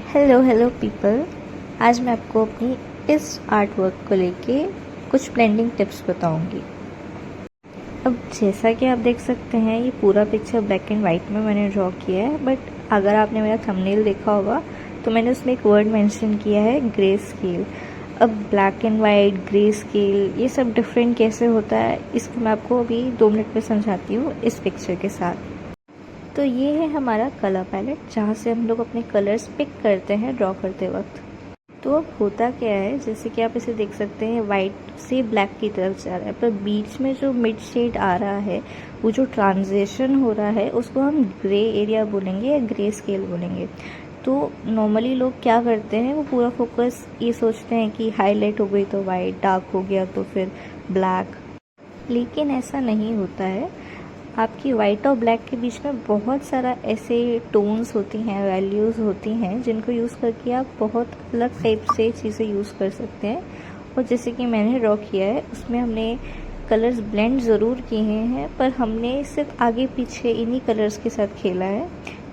Hello hello people. आज मैं आपको अपनी इस आर्ट वर्क को लेके कुछ ब्लेंडिंग टिप्स बताऊंगी। अब जैसा कि आप देख सकते हैं, ये पूरा पिक्चर ब्लैक एंड वाइट में मैंने ड्रॉ किया है, बट अगर आपने मेरा थंबनेल देखा होगा तो मैंने उसमें एक वर्ड मेंशन किया है, ग्रे स्केल। अब black and white, grey scale, ये सब डिफरेंट कैसे होता है, इसको मैं आपको अभी 2 मिनट में समझाती हूँ इस पिक्चर के साथ। तो ये है हमारा कलर पैलेट, जहाँ से हम लोग अपने कलर्स पिक करते हैं ड्रॉ करते वक्त। तो अब होता क्या है, जैसे कि आप इसे देख सकते हैं, वाइट से ब्लैक की तरफ जा रहा है, पर बीच में जो मिड शेड आ रहा है, वो जो ट्रांजिशन हो रहा है, उसको हम ग्रे एरिया बोलेंगे या ग्रे स्केल बोलेंगे। तो नॉर्मली लोग क्या करते हैं, वो पूरा फोकस ये सोचते हैं कि हाईलाइट हो गई तो वाइट, डार्क हो गया तो फिर ब्लैक, लेकिन ऐसा नहीं होता है। आपकी वाइट और ब्लैक के बीच में बहुत सारा ऐसे टोन्स होती हैं, वैल्यूज़ होती हैं, जिनको यूज़ करके आप बहुत अलग टाइप से चीज़ें यूज़ कर सकते हैं। और जैसे कि मैंने ड्रॉ किया है, उसमें हमने कलर्स ब्लेंड ज़रूर किए हैं, पर हमने सिर्फ आगे पीछे इन्हीं कलर्स के साथ खेला है,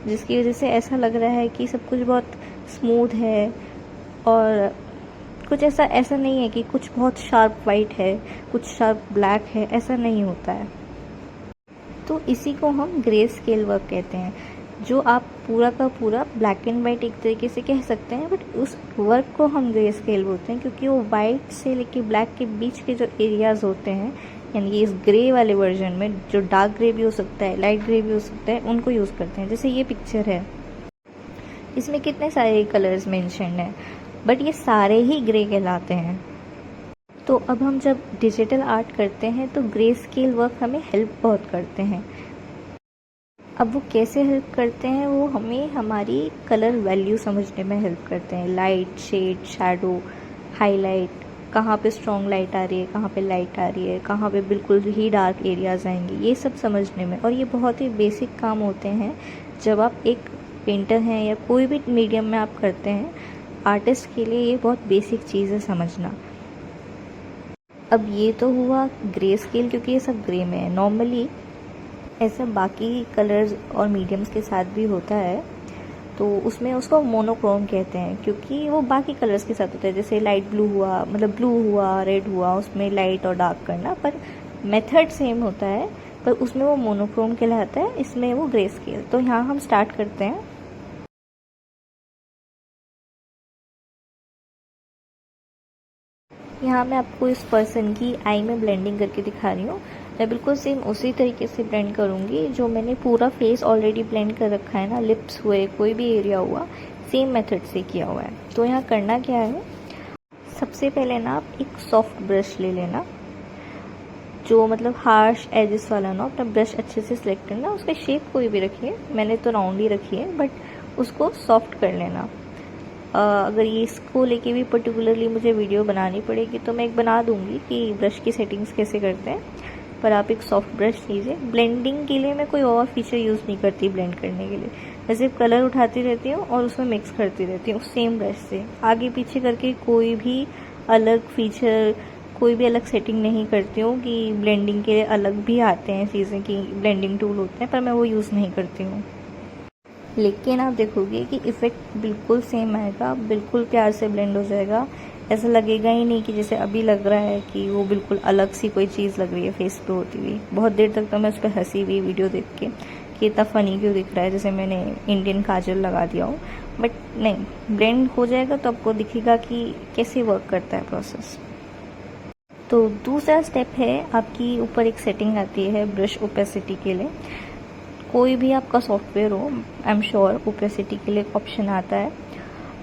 जिसकी वजह से ऐसा लग रहा है कि सब कुछ बहुत स्मूथ है। और कुछ ऐसा नहीं है कि कुछ बहुत शार्प वाइट है, कुछ शार्प ब्लैक है, ऐसा नहीं होता है। तो इसी को हम ग्रे स्केल वर्क कहते हैं, जो आप पूरा का पूरा ब्लैक एंड वाइट एक तरीके से कह सकते हैं, बट उस वर्क को हम ग्रे स्केल बोलते हैं, क्योंकि वो वाइट से लेके ब्लैक के बीच के जो एरियाज़ होते हैं, यानी कि इस ग्रे वाले वर्जन में जो डार्क ग्रे भी हो सकता है, लाइट ग्रे भी हो सकता है, उनको यूज़ करते हैं। जैसे ये पिक्चर है, इसमें कितने सारे कलर्स मेंशन हैं, बट ये सारे ही ग्रे कहलाते हैं। तो अब हम जब डिजिटल आर्ट करते हैं तो ग्रे स्केल वर्क हमें हेल्प बहुत करते हैं। अब वो कैसे हेल्प करते हैं, वो हमें हमारी कलर वैल्यू समझने में हेल्प करते हैं। लाइट, शेड, शैडो, हाईलाइट, कहाँ पे स्ट्रॉन्ग लाइट आ रही है, कहाँ पे लाइट आ रही है, कहाँ पे बिल्कुल ही डार्क एरियाज आएंगे, ये सब समझने में। और ये बहुत ही बेसिक काम होते हैं जब आप एक पेंटर हैं या कोई भी मीडियम में आप करते हैं। आर्टिस्ट के लिए ये बहुत बेसिक चीज़ है समझना। अब ये तो हुआ ग्रे स्केल, क्योंकि ये सब ग्रे में है। नॉर्मली ऐसा बाकी कलर्स और मीडियम्स के साथ भी होता है, तो उसमें उसको मोनोक्रोम कहते हैं, क्योंकि वो बाकी कलर्स के साथ होता है। जैसे लाइट ब्लू हुआ, मतलब ब्लू हुआ, रेड हुआ, उसमें लाइट और डार्क करना, पर मेथड सेम होता है, पर उसमें वो मोनोक्रोम कहलाता है, इसमें वो ग्रे स्केल। तो यहाँ हम स्टार्ट करते हैं। यहाँ मैं आपको इस पर्सन की आई में ब्लेंडिंग करके दिखा रही हूँ। मैं बिल्कुल सेम उसी तरीके से ब्लेंड करूँगी जो मैंने पूरा फेस ऑलरेडी ब्लेंड कर रखा है ना, लिप्स हुए, कोई भी एरिया हुआ, सेम मेथड से किया हुआ है। तो यहाँ करना क्या है, सबसे पहले ना आप एक सॉफ्ट ब्रश ले लेना, जो मतलब हार्श एजेस वाला ना। अपना ब्रश अच्छे से सिलेक्ट करना, उसका शेप कोई भी रखिए, मैंने तो राउंड ही रखी है, बट उसको सॉफ्ट कर लेना। अगर ये इसको लेके भी पर्टिकुलरली मुझे वीडियो बनानी पड़ेगी तो मैं एक बना दूंगी कि ब्रश की सेटिंग्स कैसे करते हैं, पर आप एक सॉफ्ट ब्रश लीजिए। ब्लेंडिंग के लिए मैं कोई और फीचर यूज़ नहीं करती ब्लेंड करने के लिए, मैं सिर्फ कलर उठाती रहती हूँ और उसमें मिक्स करती रहती हूँ सेम ब्रश से, आगे पीछे करके कोई भी अलग फीचर, कोई भी अलग सेटिंग नहीं करती हूँ। कि ब्लेंडिंग के लिए अलग भी आते हैं चीज़ें कि ब्लेंडिंग टूल होते हैं, पर मैं वो यूज़ नहीं करती हूँ। लेकिन आप देखोगे कि इफ़ेक्ट बिल्कुल सेम आएगा, बिल्कुल प्यार से ब्लेंड हो जाएगा। ऐसा लगेगा ही नहीं कि जैसे अभी लग रहा है कि वो बिल्कुल अलग सी कोई चीज़ लग रही है फेस पे होती हुई। बहुत देर तक तो मैं उस पर हंसी हुई वीडियो देख के कि इतना फ़नी क्यों दिख रहा है, जैसे मैंने इंडियन काजल लगा दिया हो। बट नहीं, ब्लेंड हो जाएगा तो आपको दिखेगा कि कैसे वर्क करता है प्रोसेस। तो दूसरा स्टेप है, आपकी ऊपर एक सेटिंग आती है ब्रश ओपेसिटी के लिए। कोई भी आपका सॉफ्टवेयर हो, आई एम श्योर ओपेसिटी के लिए ऑप्शन आता है।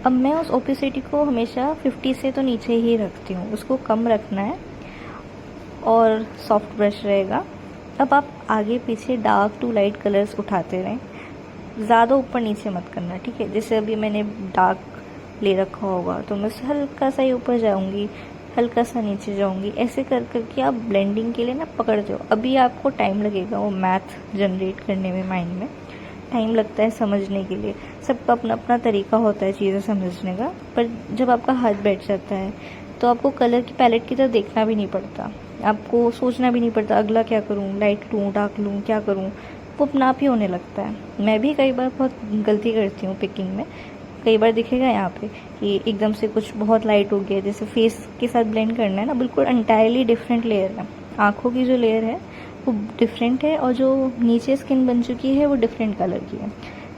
अब मैं उस ओपेसिटी को हमेशा 50 से तो नीचे ही रखती हूँ, उसको कम रखना है और सॉफ्ट ब्रश रहेगा। अब आप आगे पीछे डार्क टू लाइट कलर्स उठाते रहें, ज़्यादा ऊपर नीचे मत करना, ठीक है। जैसे अभी मैंने डार्क ले रखा होगा तो मैं हल्का सा ही ऊपर जाऊँगी, हल्का सा नीचे जाऊंगी, ऐसे कर करके आप ब्लेंडिंग के लिए ना पकड़ जाओ। अभी आपको टाइम लगेगा वो मैथ जनरेट करने में, माइंड में टाइम लगता है समझने के लिए, सबका अपना अपना तरीका होता है चीज़ें समझने का। पर जब आपका हाथ बैठ जाता है तो आपको कलर की पैलेट की तरफ देखना भी नहीं पड़ता, आपको सोचना भी नहीं पड़ता अगला क्या करूँ, लाइट लूँ, डार्क लूँ, क्या करूँ, वो अपना आप ही होने लगता है। मैं भी कई बार बहुत गलती करती हूँ पिकिंग में, कई बार दिखेगा यहाँ पे कि एकदम से कुछ बहुत लाइट हो गया, जैसे फेस के साथ ब्लेंड करना है ना, बिल्कुल एंटायरली डिफरेंट लेयर है। आँखों की जो लेयर है वो डिफरेंट है और जो नीचे स्किन बन चुकी है वो डिफरेंट कलर की है।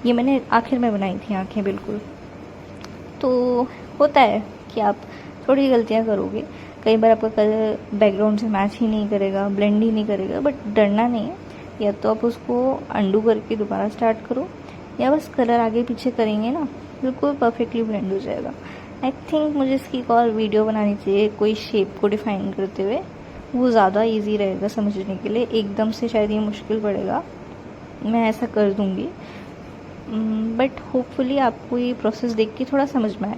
ये मैंने आखिर में बनाई थी आँखें बिल्कुल। तो होता है कि आप थोड़ी गलतियाँ करोगे, कई बार आपका कलर बैकग्राउंड से मैच ही नहीं करेगा, ब्लेंड ही नहीं करेगा, बट डरना नहीं है। या तो आप उसको अंडू करके दोबारा स्टार्ट करो, या बस कलर आगे पीछे करेंगे ना, बिल्कुल परफेक्टली ब्लेंड हो जाएगा। आई थिंक मुझे इसकी एक और वीडियो बनानी चाहिए कोई शेप को डिफाइन करते हुए, वो ज़्यादा इजी रहेगा समझने के लिए। एकदम से शायद ये मुश्किल पड़ेगा, मैं ऐसा कर दूँगी, बट होपफुली आपको ये प्रोसेस देख के थोड़ा समझ में आए।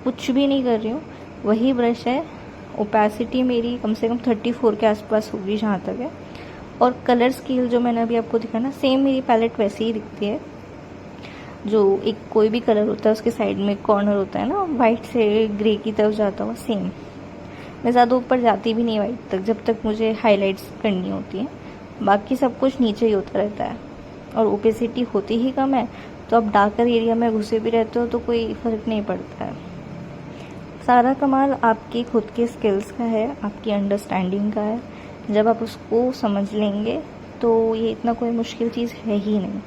कुछ भी नहीं कर रही हूँ, वही ब्रश है, ओपेसिटी मेरी कम से कम 34 के आसपास होगी जहाँ तक है, और कलर स्केल जो मैंने अभी आपको दिखा ना, सेम मेरी पैलेट वैसे ही दिखती है। जो एक कोई भी कलर होता है उसके साइड में कॉर्नर होता है ना, वाइट से ग्रे की तरफ जाता हुआ, सेम। मैं ज़्यादा ऊपर जाती भी नहीं वाइट तक, जब तक मुझे हाईलाइट्स करनी होती है। बाकी सब कुछ नीचे ही होता रहता है, और ओपेसिटी होती ही कम है, तो आप डार्कर एरिया में घुसे भी रहते हो तो कोई फ़र्क नहीं पड़ता है। सारा कमाल आपके खुद के स्किल्स का है, आपकी अंडरस्टैंडिंग का है। जब आप उसको समझ लेंगे तो ये इतना कोई मुश्किल चीज़ है ही नहीं।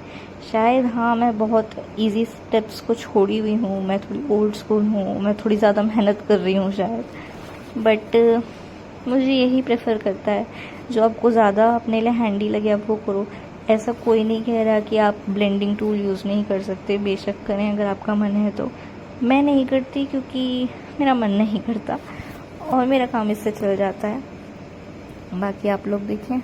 शायद हाँ, मैं बहुत इजी स्टेप्स को छोड़ी हुई हूँ, मैं थोड़ी ओल्ड स्कूल हूँ, मैं थोड़ी ज़्यादा मेहनत कर रही हूँ शायद, बट मुझे यही प्रेफर करता है जो आपको ज़्यादा अपने लिए हैंडी लगे आप वो करो। ऐसा कोई नहीं कह रहा कि आप ब्लेंडिंग टूल यूज़ नहीं कर सकते, बेशक करें अगर आपका मन है तो। मैं नहीं करती क्योंकि मेरा मन नहीं करता और मेरा काम इससे चल जाता है। बाकी आप लोग देखें।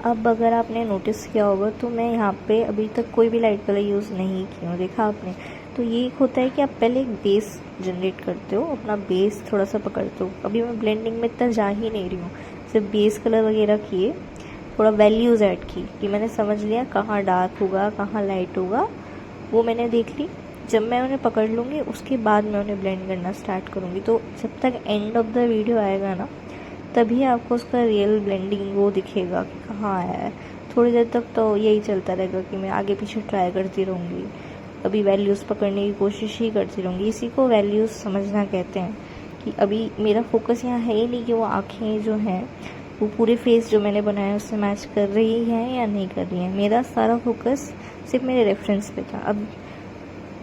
अब अगर आपने नोटिस किया होगा तो मैं यहाँ पे अभी तक कोई भी लाइट कलर यूज़ नहीं की हूँ, देखा आपने। तो ये होता है कि आप पहले एक बेस जनरेट करते हो, अपना बेस थोड़ा सा पकड़ते हो। अभी मैं ब्लेंडिंग में इतना जा ही नहीं रही हूँ, सिर्फ बेस कलर वगैरह किए, थोड़ा वैल्यूज़ ऐड की कि मैंने समझ लिया कहाँ डार्क होगा कहाँ लाइट होगा, वो मैंने देख ली। जब मैं उन्हें पकड़ लूँगी उसके बाद मैं उन्हें ब्लेंड करना स्टार्ट करूँगी। तो जब तक एंड ऑफ द वीडियो आएगा ना, तभी आपको उसका रियल ब्लेंडिंग वो दिखेगा कि कहाँ आया है। थोड़ी देर तक तो यही चलता रहेगा कि मैं आगे पीछे ट्राई करती रहूँगी, अभी वैल्यूज़ पकड़ने की कोशिश ही करती रहूँगी। इसी को वैल्यूज़ समझना कहते हैं, कि अभी मेरा फोकस यहाँ है ही नहीं कि वो आँखें जो हैं वो पूरे फेस जो मैंने बनाया उससे मैच कर रही हैं या नहीं कर रही हैं। मेरा सारा फोकस सिर्फ मेरे रेफरेंस पे था। अब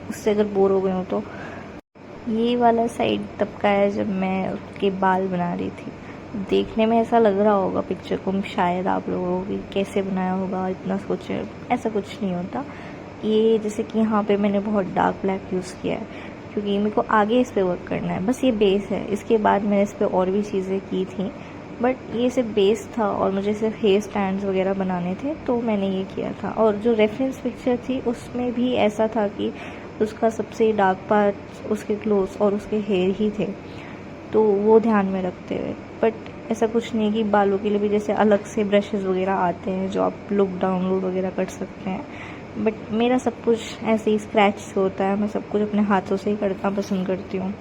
उससे अगर बोर हो गए हो तो ये वाला साइड तब का है जब मैं उसके बाल बना रही थी। देखने में ऐसा लग रहा होगा पिक्चर को शायद आप लोगों को कि कैसे बनाया होगा, इतना सोचे, ऐसा कुछ नहीं होता। ये जैसे कि यहाँ पे मैंने बहुत डार्क ब्लैक यूज़ किया है क्योंकि मेरे को आगे इस पर वर्क करना है। बस ये बेस है, इसके बाद मैंने इस पर और भी चीज़ें की थी, बट ये सिर्फ बेस था और मुझे सिर्फ हेयर स्टैंड्स वगैरह बनाने थे तो मैंने ये किया था। और जो रेफरेंस पिक्चर थी उसमें भी ऐसा था कि उसका सबसे डार्क पार्ट उसके क्लोथ्स और उसके हेयर ही थे, तो वो ध्यान में रखते हुए। बट ऐसा कुछ नहीं कि बालों के लिए भी जैसे अलग से ब्रशेज़ वगैरह आते हैं जो आप लोग डाउनलोड वगैरह कर सकते हैं, बट मेरा सब कुछ ऐसे ही स्क्रैच से होता है। मैं सब कुछ अपने हाथों से ही करना पसंद करती हूँ।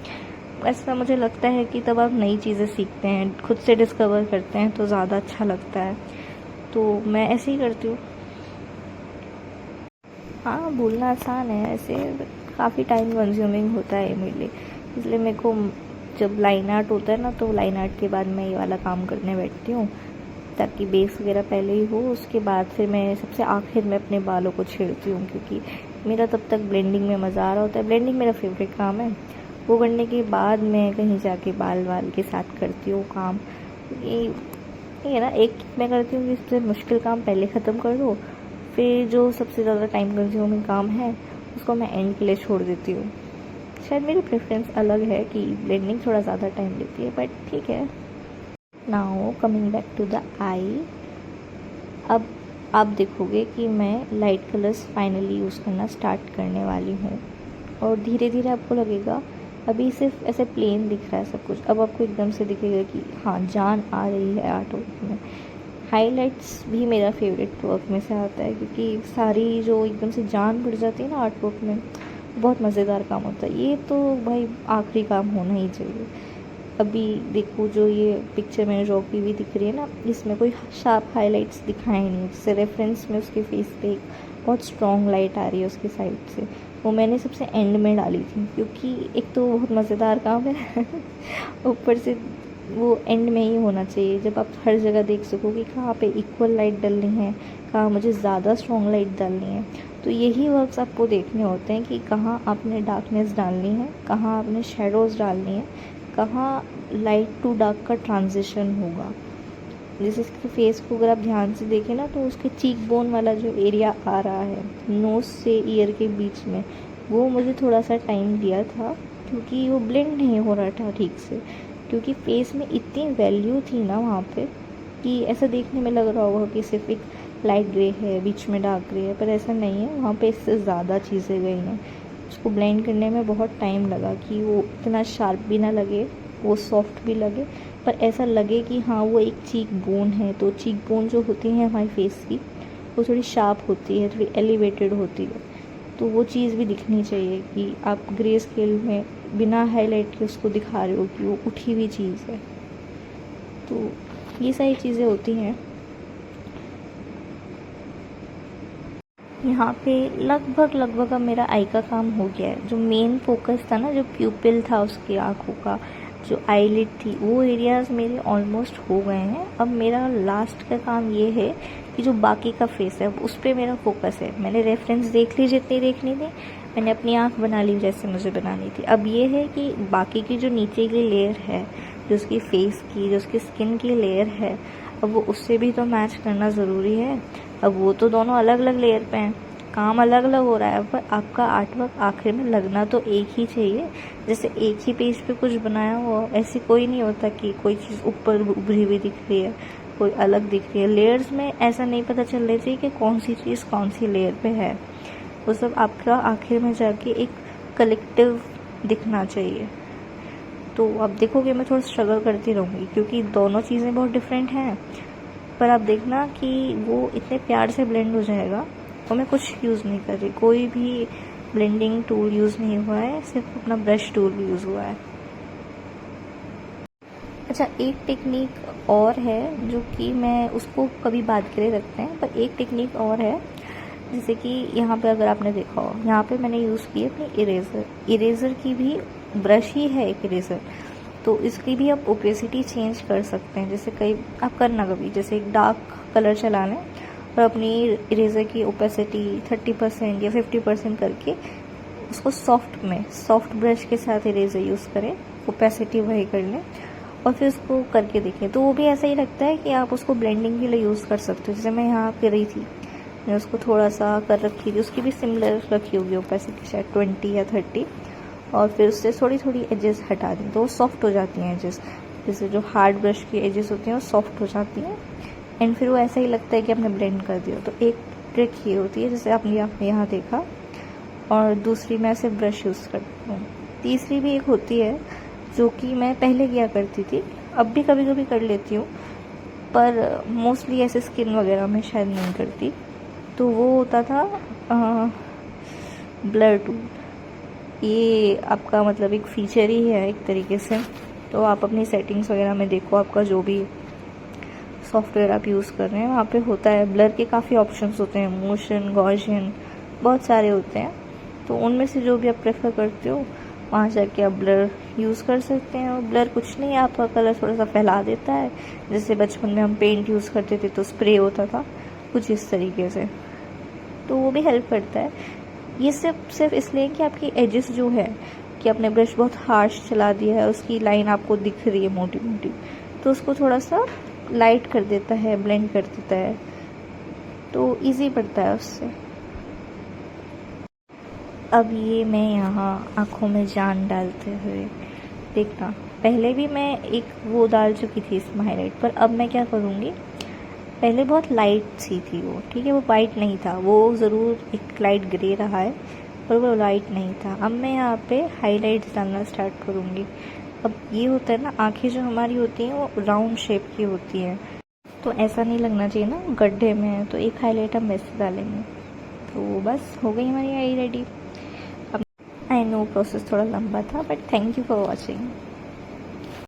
ऐसा मुझे लगता है कि तब आप नई चीज़ें सीखते हैं, खुद से डिस्कवर करते हैं तो ज़्यादा अच्छा लगता है, तो मैं ऐसे ही करती हूँ। हाँ, बोलना आसान है, ऐसे काफ़ी टाइम कंज्यूमिंग होता है मेरे लिए, इसलिए मेरे को जब लाइन आर्ट होता है ना तो लाइन आर्ट के बाद मैं ये वाला काम करने बैठती हूँ, ताकि बेस वगैरह पहले ही हो। उसके बाद फिर मैं सबसे आखिर में अपने बालों को छेड़ती हूँ, क्योंकि मेरा तब तक ब्लेंडिंग में मज़ा आ रहा होता है। ब्लेंडिंग मेरा फेवरेट काम है। वो करने के बाद मैं कहीं जाके बाल वाल के साथ करती हूँ काम। ये ना, एक मैं करती हूँ कि इससे मुश्किल काम पहले ख़त्म कर दो, फिर जो सबसे ज़्यादा टाइम कंज्यूमिंग काम है उसको मैं एंड के लिए छोड़ देती हूँ। शायद मेरी प्रेफरेंस अलग है कि ब्लेंडिंग थोड़ा ज़्यादा टाइम लेती है, बट ठीक है। Now coming back to the eye, अब आप देखोगे कि मैं लाइट कलर्स फाइनली यूज़ करना स्टार्ट करने वाली हूँ, और धीरे धीरे आपको लगेगा अभी सिर्फ ऐसे प्लेन दिख रहा है सब कुछ, अब आपको एकदम से दिखेगा कि हाँ, जान आ रही है आर्ट वर्क में। हाइलाइट्स भी मेरा फेवरेट वर्क में से आता है, क्योंकि सारी जो एकदम से जान बढ़ जाती है ना आर्ट वर्क में, बहुत मज़ेदार काम होता है। ये तो भाई आखिरी काम होना ही चाहिए। अभी देखो, जो ये पिक्चर मैंने ड्रॉ की हुई दिख रही है ना, इसमें कोई शार्प हाइलाइट्स दिखाए नहीं, जैसे रेफरेंस में उसके फेस पे एक बहुत स्ट्रॉन्ग लाइट आ रही है उसके साइड से, वो मैंने सबसे एंड में डाली थी, क्योंकि एक तो बहुत मज़ेदार काम है ऊपर से वो एंड में ही होना चाहिए, जब आप हर जगह देख सको कि कहाँ पे इक्वल लाइट डालनी है, कहाँ मुझे ज़्यादा स्ट्रॉन्ग लाइट डालनी है। तो यही वर्क्स आपको देखने होते हैं कि कहाँ आपने डार्कनेस डालनी है, कहाँ आपने शेडोज़ डालनी है, कहाँ लाइट टू डार्क का ट्रांजिशन होगा। जैसे इसके फेस को अगर आप ध्यान से देखें ना, तो उसके चीक बोन वाला जो एरिया आ रहा है नोज़ से ईयर के बीच में, वो मुझे थोड़ा सा टाइम लिया था, क्योंकि वो ब्लेंड नहीं हो रहा था ठीक से, क्योंकि फेस में इतनी वैल्यू थी ना वहाँ पे कि ऐसा देखने में लग रहा होगा कि सिर्फ एक लाइट ग्रे है, बीच में डार्क ग्रे है, पर ऐसा नहीं है। वहाँ पे इससे ज़्यादा चीज़ें गई हैं। उसको ब्लेंड करने में बहुत टाइम लगा कि वो इतना शार्प भी ना लगे, वो सॉफ्ट भी लगे, पर ऐसा लगे कि हाँ वो एक चीक बोन है। तो चीक बोन जो होती है हमारी फेस की, वो थोड़ी शार्प होती है, थोड़ी एलिवेटेड होती है। तो वो चीज़ भी दिखनी चाहिए कि आप ग्रे स्केल में बिना हाईलाइट के उसको दिखा रहे हो कि वो उठी हुई चीज़ है। तो ये सारी चीज़ें होती हैं। यहाँ पे लगभग अब मेरा आई का काम हो गया है। जो मेन फोकस था ना, जो प्यूपिल था उसकी आँखों का, जो आईलिड थी, वो एरियाज़ मेरे ऑलमोस्ट हो गए हैं। अब मेरा लास्ट का काम ये है कि जो बाकी का फेस है उस पर मेरा फोकस है। मैंने रेफरेंस देख ली जितनी देखनी थी, मैंने अपनी आँख बना ली जैसे मुझे बनानी थी। अब ये है कि बाकी की जो नीचे की लेयर है, जो उसकी फेस की, जो उसकी स्किन की लेयर है, अब वो उससे भी तो मैच करना ज़रूरी है। अब वो तो दोनों अलग अलग लेयर पे हैं, काम अलग अलग हो रहा है, पर आपका आर्टवर्क आखिर में लगना तो एक ही चाहिए। जैसे एक ही पेज पे कुछ बनाया हो, ऐसे कोई नहीं होता कि कोई चीज़ ऊपर उभरी हुई दिख रही है, कोई अलग दिख रही है। लेयर्स में ऐसा नहीं पता चल रही चाहिए कि कौन सी चीज़ कौन सी लेयर पे है। वो सब आपका आखिर में जाके एक कलेक्टिव दिखना चाहिए। तो अब देखोगे मैं थोड़ा स्ट्रगल करती रहूँगी, क्योंकि दोनों चीज़ें बहुत डिफरेंट हैं, पर आप देखना कि वो इतने प्यार से ब्लेंड हो जाएगा। और मैं कुछ यूज़ नहीं कर रही, कोई भी ब्लेंडिंग टूल यूज़ नहीं हुआ है, सिर्फ अपना ब्रश टूल यूज़ हुआ है। अच्छा, एक टेक्निक और है जो कि मैं उसको कभी बाद के लिए रखते हैं, पर एक टेक्निक और है। जैसे कि यहाँ पे अगर आपने देखा हो, यहाँ पे मैंने यूज़ की है अपनी इरेज़र की भी ब्रश ही है एक इरेज़र, तो इसकी भी आप ओपेसिटी चेंज कर सकते हैं। जैसे कई आप करना कभी, जैसे एक डार्क कलर चला लें और अपनी इरेज़र की ओपेसिटी 30% या 50% करके उसको सॉफ्ट ब्रश के साथ इरेज़र यूज़ करें, ओपेसिटी वही कर लें और फिर उसको करके देखें। तो वो भी ऐसा ही लगता है कि आप उसको ब्लेंडिंग के लिए यूज़ कर सकते हो। जैसे मैं यहाँ कर रही थी, मैं उसको थोड़ा सा कर रखी थी, उसकी भी सिमिलर रखी होगी ओपेसिटी, शायद 20 या 30, और फिर उससे थोड़ी थोड़ी एजेस हटा दी तो वो सॉफ्ट हो जाती हैं एजेस। जैसे जो हार्ड ब्रश की एजेस होती हैं वो सॉफ्ट हो जाती हैं, एंड फिर वो ऐसा ही लगता है कि आपने ब्लेंड कर दिया। तो एक ट्रिक ये होती है, जैसे आपने यहाँ देखा, और दूसरी मैं सिर्फ ब्रश यूज़ करती हूँ। तीसरी भी एक होती है जो कि मैं पहले किया करती थी, अब भी कभी कभी कर लेती हूँ, पर मोस्टली ऐसे स्किन वगैरह में शायद नहीं करती। तो वो होता था ब्लर टूल। ये आपका मतलब एक फ़ीचर ही है एक तरीके से। तो आप अपनी सेटिंग्स वगैरह में देखो, आपका जो भी सॉफ्टवेयर आप यूज़ कर रहे हैं वहाँ पे होता है ब्लर के काफ़ी ऑप्शंस होते हैं, मोशन, गॉसियन, बहुत सारे होते हैं। तो उनमें से जो भी आप प्रेफर करते हो वहाँ जाके आप ब्लर यूज़ कर सकते हैं। और ब्लर कुछ नहीं, आपका कलर थोड़ा सा फैला देता है। जैसे बचपन में हम पेंट यूज़ करते थे तो स्प्रे होता था कुछ इस तरीके से, तो वो भी हेल्प करता है। ये सिर्फ इसलिए कि आपकी एजेस जो है, कि आपने ब्रश बहुत हार्श चला दिया है, उसकी लाइन आपको दिख रही है मोटी मोटी, तो उसको थोड़ा सा लाइट कर देता है, ब्लेंड कर देता है, तो इजी पड़ता है उससे। अब ये मैं यहाँ आँखों में जान डालते हुए देखना, पहले भी मैं एक वो डाल चुकी थी इसमें हाईलाइट, पर अब मैं क्या करूँगी, पहले बहुत लाइट सी थी वो, ठीक है, वो वाइट नहीं था, वो ज़रूर एक लाइट ग्रे रहा है, पर वो लाइट नहीं था। अब मैं यहाँ पे हाईलाइट्स डालना स्टार्ट करूँगी। अब ये होता है ना, आँखें जो हमारी होती हैं वो राउंड शेप की होती हैं, तो ऐसा नहीं लगना चाहिए ना गड्ढे में है, तो एक हाईलाइट हम वैसे डालेंगे। तो बस हो गई हमारी आई रेडी। अब आई नो प्रोसेस थोड़ा लंबा था, but thank you for watching.